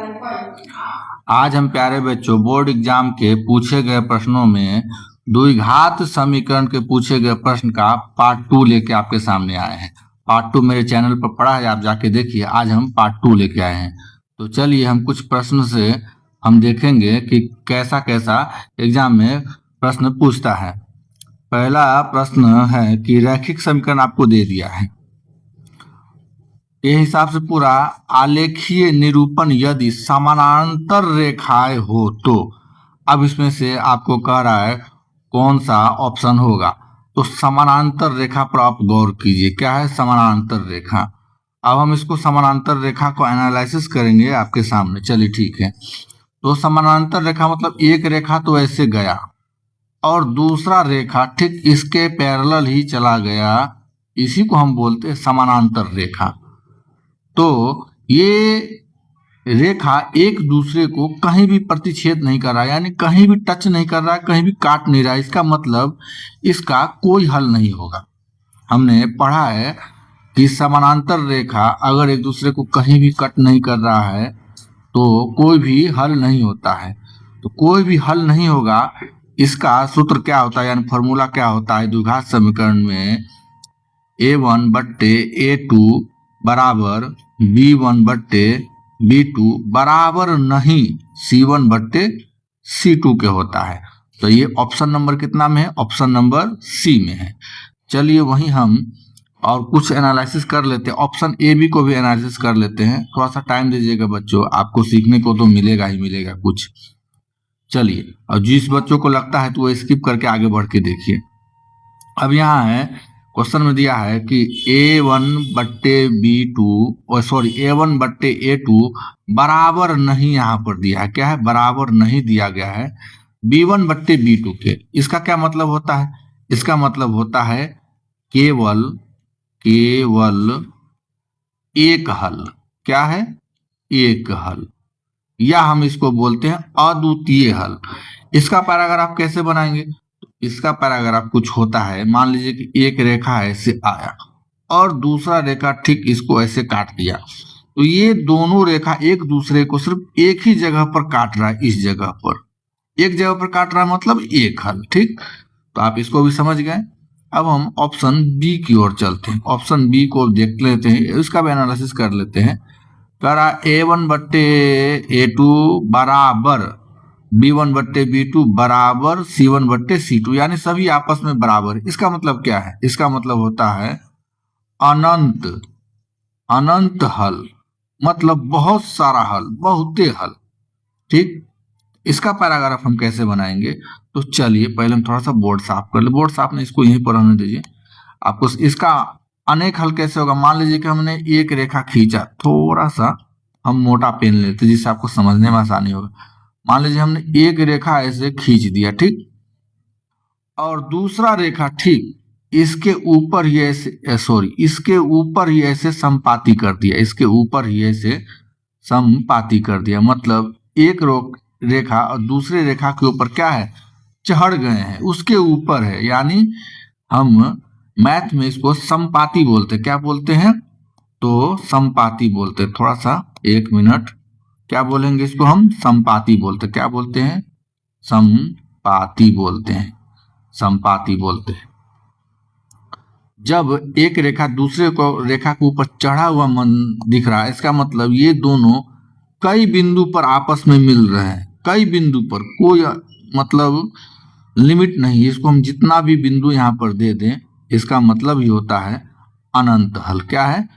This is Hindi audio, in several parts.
आज हम प्यारे बच्चों बोर्ड एग्जाम के पूछे गए प्रश्नों में द्विघात समीकरण के पूछे गए प्रश्न का पार्ट 2 लेके आपके सामने आए हैं। पार्ट 2 मेरे चैनल पर पड़ा है, आप जाके देखिए। आज हम पार्ट 2 लेके आए हैं। तो चलिए हम कुछ प्रश्न से हम देखेंगे कि कैसा कैसा एग्जाम में प्रश्न पूछता है। पहला प्रश्न है कि रैखिक समीकरण आपको दे दिया है, ये हिसाब से पूरा आलेखीय निरूपण यदि समानांतर रेखाएं हो तो। अब इसमें से आपको कह रहा है कौन सा ऑप्शन होगा, तो समानांतर रेखा पर आप गौर कीजिए। क्या है समानांतर रेखा? अब हम इसको समानांतर रेखा को एनालिसिस करेंगे आपके सामने। चलिए ठीक है। तो समानांतर रेखा मतलब एक रेखा तो ऐसे गया और दूसरा रेखा ठीक इसके पैरेलल ही चला गया, इसी को हम बोलते हैं समानांतर रेखा। तो ये रेखा एक दूसरे को कहीं भी प्रतिच्छेद नहीं कर रहा है, यानी कहीं भी टच नहीं कर रहा है, कहीं भी काट नहीं रहा है। इसका मतलब इसका कोई हल नहीं होगा। हमने पढ़ा है कि समानांतर रेखा अगर एक दूसरे को कहीं भी कट नहीं कर रहा है तो कोई भी हल नहीं होता है। तो कोई भी हल नहीं होगा, इसका सूत्र क्या होता है, यानी फॉर्मूला क्या होता है द्विघात समीकरण में? a1 बट्टे a2 बराबर b1 बट्टे b2 बराबर नहीं c1 बट्टे c2 के होता है। तो ये ऑप्शन नंबर कितना में है? ऑप्शन नंबर सी में है। चलिए वहीं हम और कुछ एनालिसिस कर लेते हैं। ऑप्शन ए बी को भी एनालिसिस कर लेते हैं। थोड़ा सा टाइम दीजिएगा बच्चों, आपको सीखने को तो मिलेगा ही मिलेगा कुछ। चलिए, और जिस बच्चों को लगता है तो वो स्किप करके आगे बढ़ के देखिए। अब यहाँ है क्वेश्चन में दिया है कि a1 बट्टे b2 और सॉरी a1 बट्टे a2 बराबर नहीं, यहाँ पर दिया है क्या है? बराबर नहीं दिया गया है b1 बट्टे b2 के। इसका क्या मतलब होता है? इसका मतलब होता है केवल एक हल। क्या है? एक हल, या हम इसको बोलते हैं अद्वितीय हल। इसका पैराग्राफ कैसे बनाएंगे? इसका पैराग्राफ कुछ होता है, मान लीजिए कि एक रेखा ऐसे आया और दूसरा रेखा ठीक इसको ऐसे काट दिया, तो ये दोनों रेखा एक दूसरे को सिर्फ एक ही जगह पर काट रहा है। इस जगह पर एक जगह पर काट रहा है मतलब एक हल। ठीक, तो आप इसको भी समझ गए। अब हम ऑप्शन बी की ओर चलते हैं। ऑप्शन बी को देख लेते हैं, इसका भी एनालिसिस कर लेते हैं। कह रहा a1 बट्टे a2 बराबर b1 बट्टे b2 बराबर c1 बट्टे c2, यानी सभी आपस में बराबर। इसका मतलब क्या है? इसका मतलब होता है अनंत अनंत हल, मतलब बहुत सारा हल, बहुते हल। ठीक, इसका पैराग्राफ हम कैसे बनाएंगे? तो चलिए पहले हम थोड़ा सा बोर्ड साफ कर ले। बोर्ड साफ नहीं, इसको यहीं पर रहने दीजिए। आपको इसका अनेक हल कैसे होगा? मान लीजिए कि हमने एक रेखा खींचा, थोड़ा सा हम मोटा पेन लेते जिससे आपको समझने में आसानी होगा। मान लीजिए हमने एक रेखा ऐसे खींच दिया, ठीक, और दूसरा रेखा ठीक इसके ऊपर ही ऐसे सॉरी इसके ऊपर ही ऐसे संपाती कर दिया, इसके ऊपर ही ऐसे संपाती कर दिया। मतलब एक रेखा और दूसरे रेखा के ऊपर क्या है? चढ़ गए हैं, उसके ऊपर है, यानी हम मैथ में इसको संपाती बोलते। क्या बोलते हैं? तो संपाती बोलते। थोड़ा सा एक मिनट, क्या बोलेंगे इसको? हम संपाती बोलते। क्या बोलते हैं? संपाती बोलते हैं, संपाती बोलते हैं। जब एक रेखा दूसरे को रेखा के ऊपर चढ़ा हुआ मन दिख रहा है, इसका मतलब ये दोनों कई बिंदु पर आपस में मिल रहे हैं। कई बिंदु पर, कोई मतलब लिमिट नहीं। इसको हम जितना भी बिंदु यहाँ पर दे दें, इसका मतलब ही होता है अनंत हल। क्या है?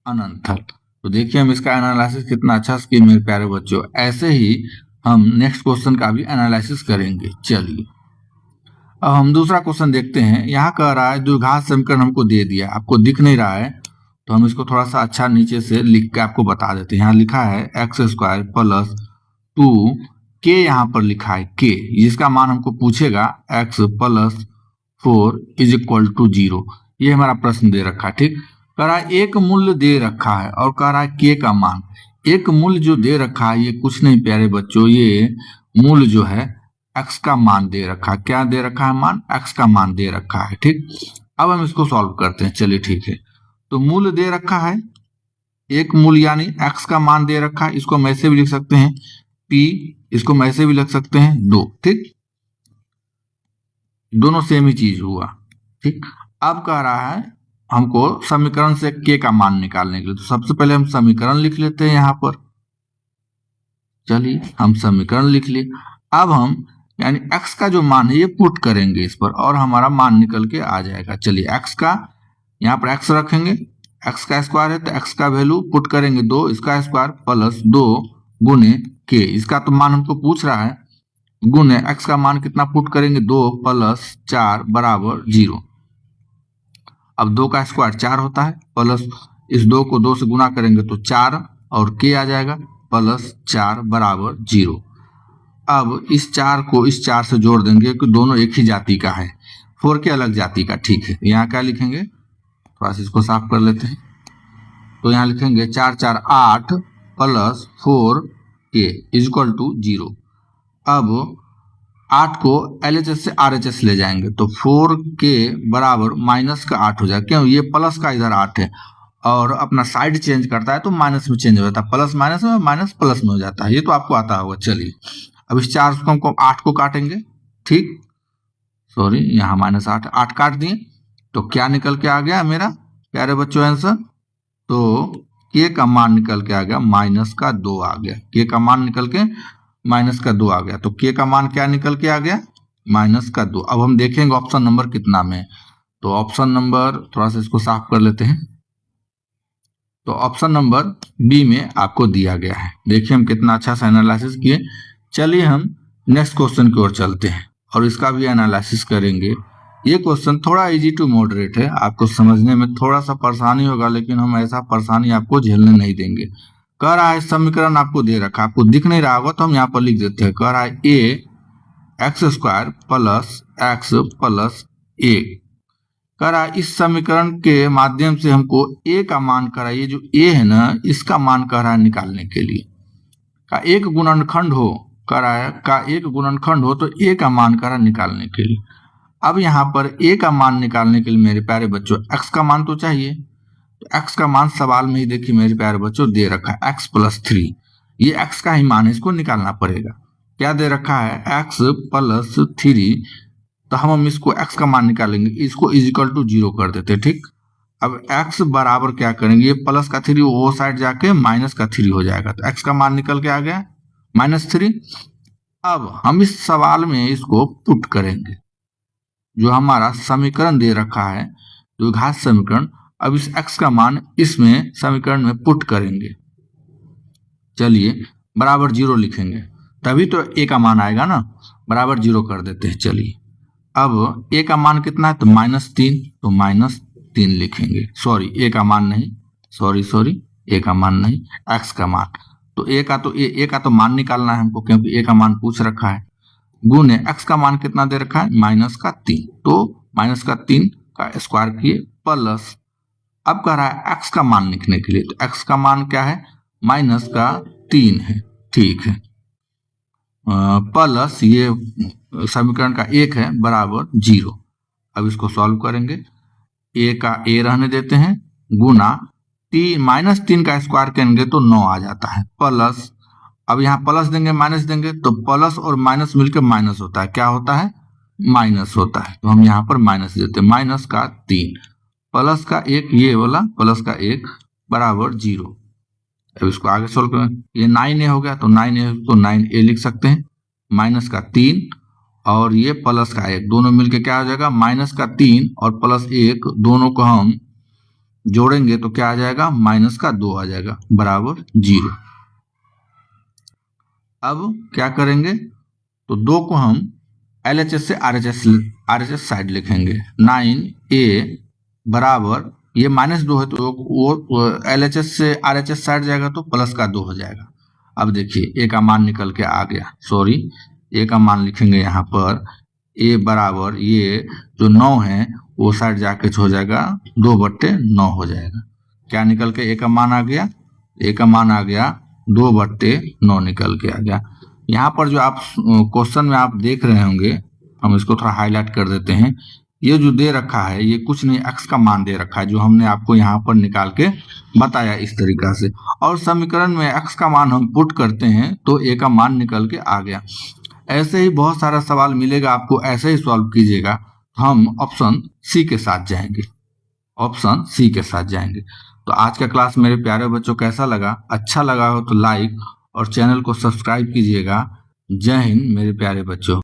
अनंत हल। तो देखिए हम इसका एनालिसिस कितना अच्छा किए मेरे प्यारे बच्चों। ऐसे ही हम नेक्स्ट क्वेश्चन का भी एनालिसिस करेंगे। चलिए अब हम दूसरा क्वेश्चन देखते हैं। यहाँ कह रहा है द्विघात समीकरण हमको दे दिया, आपको दिख नहीं रहा है तो हम इसको थोड़ा सा अच्छा नीचे से लिख के आपको बता देते हैं। यहाँ लिखा है x² प्लस 2k, यहाँ पर लिखा है k, जिसका मान हमको पूछेगा x plus 4 is equal to 0। ये हमारा प्रश्न दे रखा है। ठीक, कह रहा है एक मूल्य दे रखा है और कह रहा है k का मान। एक मूल्य जो दे रखा है ये कुछ नहीं प्यारे बच्चों, ये मूल्य जो है x का मान दे रखा है। क्या दे रखा है? मान, x का मान दे रखा है। ठीक, अब हम इसको सॉल्व करते हैं। चलिए ठीक है, तो मूल्य दे रखा है एक मूल यानी x का मान दे रखा है, इसको हम ऐसे भी लिख सकते हैं p, इसको हम ऐसे भी लिख सकते हैं 2। ठीक, दोनों सेम ही चीज हुआ। ठीक, अब कह रहा है हमको समीकरण से k का मान निकालने के लिए, तो सबसे पहले हम समीकरण लिख लेते हैं यहाँ पर। चलिए हम समीकरण लिख लिए। अब हम यानी x का जो मान है ये पुट करेंगे इस पर और हमारा मान निकल के आ जाएगा। चलिए x का यहाँ पर x रखेंगे, x का स्क्वायर है तो x का वैल्यू पुट करेंगे 2, इसका स्क्वायर प्लस 2 गुने k, इसका तो मान हमको पूछ रहा है, गुने x का मान कितना पुट करेंगे 2 प्लस 4 बराबर 0। अब 2 का स्क्वायर 4 होता है, प्लस इस 2 को 2 से गुना करेंगे तो 4 और k आ जाएगा प्लस 4 बराबर 0। अब इस 4 को इस 4 से जोड़ देंगे कि दोनों एक ही जाति का है, 4 के अलग जाति का। ठीक है, यहाँ क्या लिखेंगे, थोड़ा सा इसको साफ कर लेते हैं। तो यहाँ लिखेंगे 4 4 8 प्लस 4k इक्वल टू 0। अब 8 को LHS से RHS ले जाएंगे तो 4k बराबर माइनस का 8 हो जाएगा, क्यों, ये प्लस का इधर 8 है और अपना साइड चेंज करता है तो माइनस में चेंज हो जाता है, प्लस माइनस में, माइनस प्लस में हो जाता है, ये तो आपको आता होगा। चलिए अब इस 4 को हमको 8 को काटेंगे। ठीक, सॉरी यहाँ माइनस 8, 8 काट दिए तो क्या निकल के आ गया मेरा प्यारे बच्चों आंसर, तो k का मान निकल के आ गया माइनस का 2 आ गया, k का मान निकल के माइनस का 2 आ गया। तो k का मान क्या निकल के आ गया, माइनस का 2। अब हम देखेंगे ऑप्शन नंबर कितना में, तो ऑप्शन नंबर थोड़ा सा इसको साफ कर लेते हैं। तो ऑप्शन नंबर बी में आपको दिया गया है। देखिए हम कितना अच्छा सा एनालिसिस किए। चलिए हम नेक्स्ट क्वेश्चन की ओर चलते हैं और इसका भी एनालिसिस करेंगे। ये क्वेश्चन थोड़ा इजी टू मॉडरेट है, आपको समझने में थोड़ा सा परेशानी होगा, लेकिन हम ऐसा परेशानी आपको झेलने नहीं देंगे। कह रहा है समीकरण आपको दे रखा, आपको दिख नहीं रहा होगा तो हम यहाँ पर लिख देते हैं। कह रहा है a x square plus x plus a. कह रहा है इस समीकरण के माध्यम से हमको ए का मान कह रहा है, ये जो ए है ना इसका मान कह रहा है निकालने के लिए। का एक गुणनखंड हो, कह रहा है का एक गुणनखंड हो तो ए का मान कह रहा है निकालने के लिए। अब यहाँ पर a का मान निकालने के लिए मेरे प्यारे बच्चों x का मान तो चाहिए, तो x का मान सवाल में ही देखिए मेरे प्यारे बच्चों दे रखा है x प्लस 3, ये x का ही मान है, इसको निकालना पड़ेगा। क्या दे रखा है, x प्लस 3, तो हम इसको x का मान निकालेंगे, इसको इजिकल टू 0 कर देते। ठीक, अब x बराबर क्या करेंगे, ये प्लस का 3 वो साइड जाके माइनस का 3 हो जाएगा, तो x का मान निकल के आ गया -3। अब हम इस सवाल में इसको पुट करेंगे, जो हमारा समीकरण दे रखा है जो घात समीकरण, अब इस x का मान इसमें समीकरण में पुट करेंगे। चलिए बराबर 0 लिखेंगे, तभी तो a का मान आएगा ना, बराबर 0 कर देते हैं। चलिए अब a का मान कितना है, तो -3, तो -3 लिखेंगे। सॉरी a का मान नहीं, सॉरी a का मान नहीं, x का मान। तो a का तो मान निकालना है हमको, क्योंकि a का मान पूछ रखा है, गुने x का मान कितना दे रखा है, -3, तो -3 का स्क्वायर किए प्लस, अब कह रहा है x का मान लिखने के लिए, तो x का मान क्या है, -3 है। ठीक है, प्लस ये समीकरण का 1 है बराबर 0। अब इसको सॉल्व करेंगे, a का a रहने देते हैं, गुना -3 का स्क्वायर करेंगे तो 9 आ जाता है, प्लस, अब यहाँ प्लस देंगे माइनस देंगे तो प्लस और माइनस मिलकर माइनस होता है, क्या होता है, माइनस होता है, तो हम यहाँ पर माइनस देते हैं, -3 प्लस का 1, ये वाला प्लस का 1 बराबर 0। अब इसको आगे सोल्व करें, ये 9a हो गया, तो 9a तो 9a लिख सकते हैं, -3 और ये प्लस का 1 दोनों मिलके क्या हो जाएगा, -3 और +1 दोनों को हम जोड़ेंगे तो क्या आ जाएगा, -2 आ जाएगा बराबर 0। अब क्या करेंगे, तो 2 को हम LHS से RHS साइड लिखेंगे, 9a बराबर, ये -2 है तो वो LHS से RHS साइड जाएगा तो प्लस का 2 हो जाएगा। अब देखिए a का मान निकल के आ गया, सॉरी a का मान लिखेंगे यहाँ पर, a बराबर ये जो 9 है वो साइड जाके हो जाएगा 2/9 हो जाएगा। क्या निकल के a का मान आ गया, a का मान आ गया 2/9 निकल के आ गया। यहाँ पर जो आप क्वेश्चन में आप देख रहे होंगे, हम इसको थोड़ा हाईलाइट कर देते हैं, ये जो दे रखा है ये कुछ नहीं, x का मान दे रखा है जो हमने आपको यहाँ पर निकाल के बताया इस तरीका से। और समीकरण में x का मान हम पुट करते हैं तो a का मान निकल के आ गया। ऐसे ही बहुत सारा सवाल मिलेगा आपको, ऐसे ही सॉल्व कीजिएगा। हम ऑप्शन सी के साथ जाएंगे, ऑप्शन सी के साथ जाएंगे। तो आज का क्लास मेरे प्यारे बच्चों कैसा लगा? अच्छा लगा हो तो लाइक और चैनल को सब्सक्राइब कीजिएगा। जय हिंद मेरे प्यारे बच्चों।